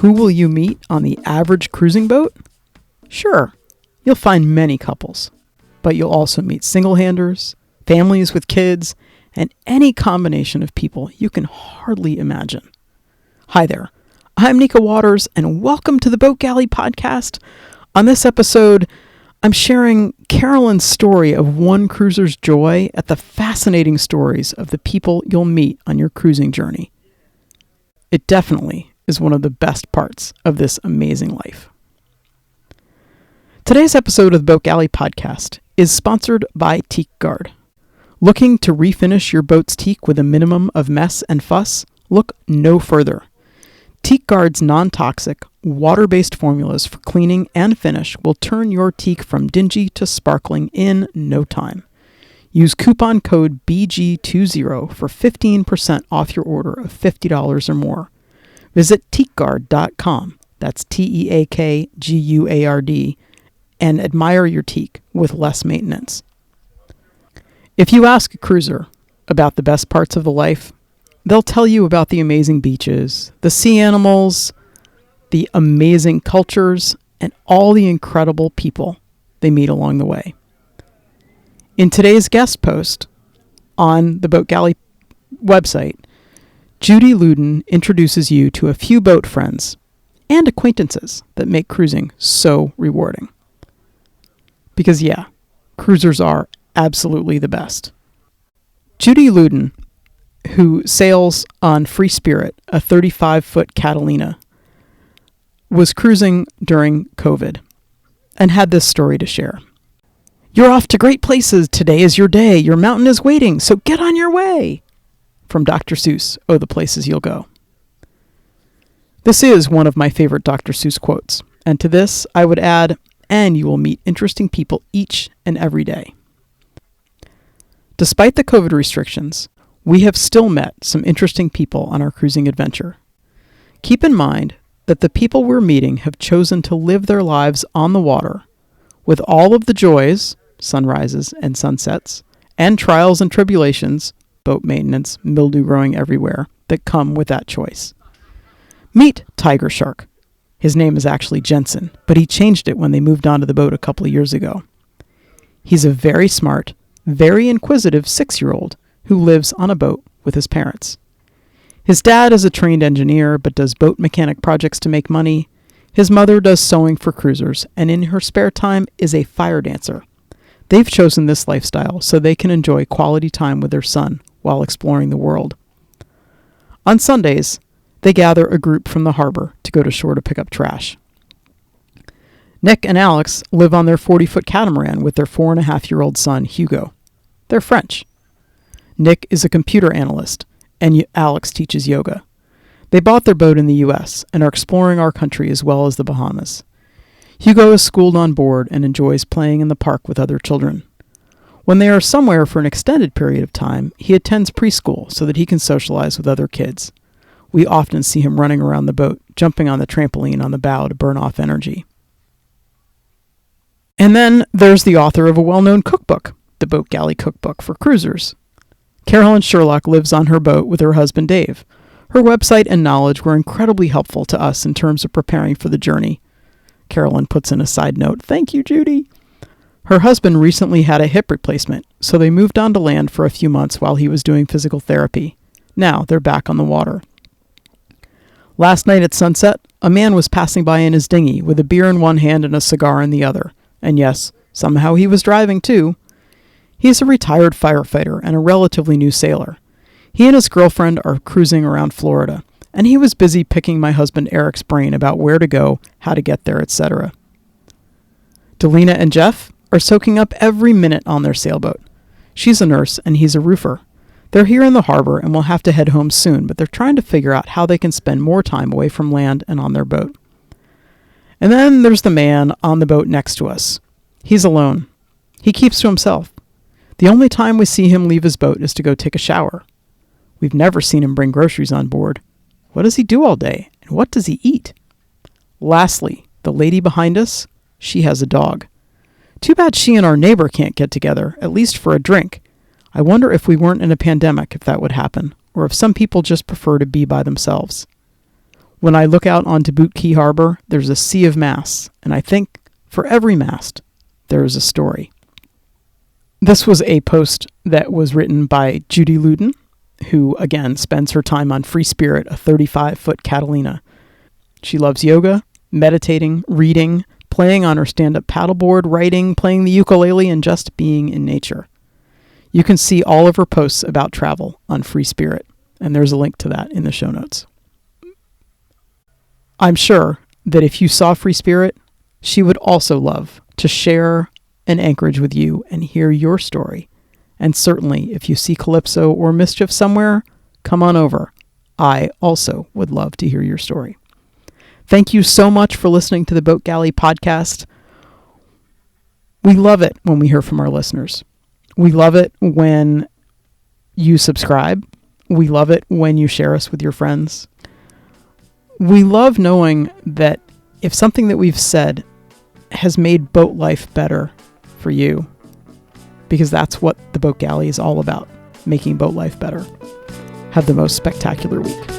Who will you meet on the average cruising boat? Sure, you'll find many couples, but you'll also meet single-handers, families with kids, and any combination of people you can hardly imagine. Hi there, I'm Nika Waters, and welcome to the Boat Galley Podcast. On this episode, I'm sharing Carolyn's story of one cruiser's joy at the fascinating stories of the people you'll meet on your cruising journey. It definitely is one of the best parts of this amazing life. Today's episode of the Boat Galley Podcast is sponsored by Teak Guard. Looking to refinish your boat's teak with a minimum of mess and fuss? Look no further. Teak Guard's non-toxic, water-based formulas for cleaning and finish will turn your teak from dingy to sparkling in no time. Use coupon code BG20 for 15% off your order of $50 or more. Visit teakguard.com, that's TEAKGUARD, and admire your teak with less maintenance. If you ask a cruiser about the best parts of the life, they'll tell you about the amazing beaches, the sea animals, the amazing cultures, and all the incredible people they meet along the way. In today's guest post on the Boat Galley website, Judy Luden introduces you to a few boat friends and acquaintances that make cruising so rewarding. Because cruisers are absolutely the best. Judy Luden, who sails on Free Spirit, a 35-foot Catalina, was cruising during COVID and had this story to share. "You're off to great places. Today is your day. Your mountain is waiting, so get on your way." From Dr. Seuss, "Oh, the Places You'll Go." This is one of my favorite Dr. Seuss quotes, and to this I would add, and you will meet interesting people each and every day. Despite the COVID restrictions, we have still met some interesting people on our cruising adventure. Keep in mind that the people we're meeting have chosen to live their lives on the water with all of the joys, sunrises and sunsets, and trials and tribulations, boat maintenance, mildew growing everywhere, that come with that choice. Meet Tiger Shark. His name is actually Jensen, but he changed it when they moved onto the boat a couple of years ago. He's a very smart, very inquisitive 6-year-old who lives on a boat with his parents. His dad is a trained engineer but does boat mechanic projects to make money. His mother does sewing for cruisers and in her spare time is a fire dancer. They've chosen this lifestyle so they can enjoy quality time with their son while exploring the world. On Sundays, they gather a group from the harbor to go to shore to pick up trash. Nick and Alex live on their 40-foot catamaran with their 4.5-year-old son, Hugo. They're French. Nick is a computer analyst, and Alex teaches yoga. They bought their boat in the U.S. and are exploring our country as well as the Bahamas. Hugo is schooled on board and enjoys playing in the park with other children. When they are somewhere for an extended period of time, he attends preschool so that he can socialize with other kids. We often see him running around the boat, jumping on the trampoline on the bow to burn off energy. And then there's the author of a well-known cookbook, the Boat Galley Cookbook for Cruisers. Carolyn Sherlock lives on her boat with her husband Dave. Her website and knowledge were incredibly helpful to us in terms of preparing for the journey. Carolyn puts in a side note, "Thank you, Judy." Her husband recently had a hip replacement, so they moved onto land for a few months while he was doing physical therapy. Now they're back on the water. Last night at sunset, a man was passing by in his dinghy with a beer in one hand and a cigar in the other. And yes, somehow he was driving too. He's a retired firefighter and a relatively new sailor. He and his girlfriend are cruising around Florida, and he was busy picking my husband Eric's brain about where to go, how to get there, etc. Delina and Jeff are soaking up every minute on their sailboat. She's a nurse and he's a roofer. They're here in the harbor and will have to head home soon, but they're trying to figure out how they can spend more time away from land and on their boat. And then there's the man on the boat next to us. He's alone. He keeps to himself. The only time we see him leave his boat is to go take a shower. We've never seen him bring groceries on board. What does he do all day? And what does he eat? Lastly, the lady behind us, she has a dog. Too bad she and our neighbor can't get together, at least for a drink. I wonder if we weren't in a pandemic if that would happen, or if some people just prefer to be by themselves. When I look out onto Boot Key Harbor, there's a sea of masts, and I think for every mast, there is a story. This was a post that was written by Judy Luden, who, again, spends her time on Free Spirit, a 35-foot Catalina. She loves yoga, meditating, reading, playing on her stand-up paddleboard, writing, playing the ukulele, and just being in nature. You can see all of her posts about travel on Free Spirit, and there's a link to that in the show notes. I'm sure that if you saw Free Spirit, she would also love to share an anchorage with you and hear your story. And certainly, if you see Calypso or Mischief somewhere, come on over. I also would love to hear your story. Thank you so much for listening to the Boat Galley podcast. We love it when we hear from our listeners. We love it when you subscribe. We love it when you share us with your friends. We love knowing that if something that we've said has made boat life better for you, because that's what the Boat Galley is all about, making boat life better. Have the most spectacular week.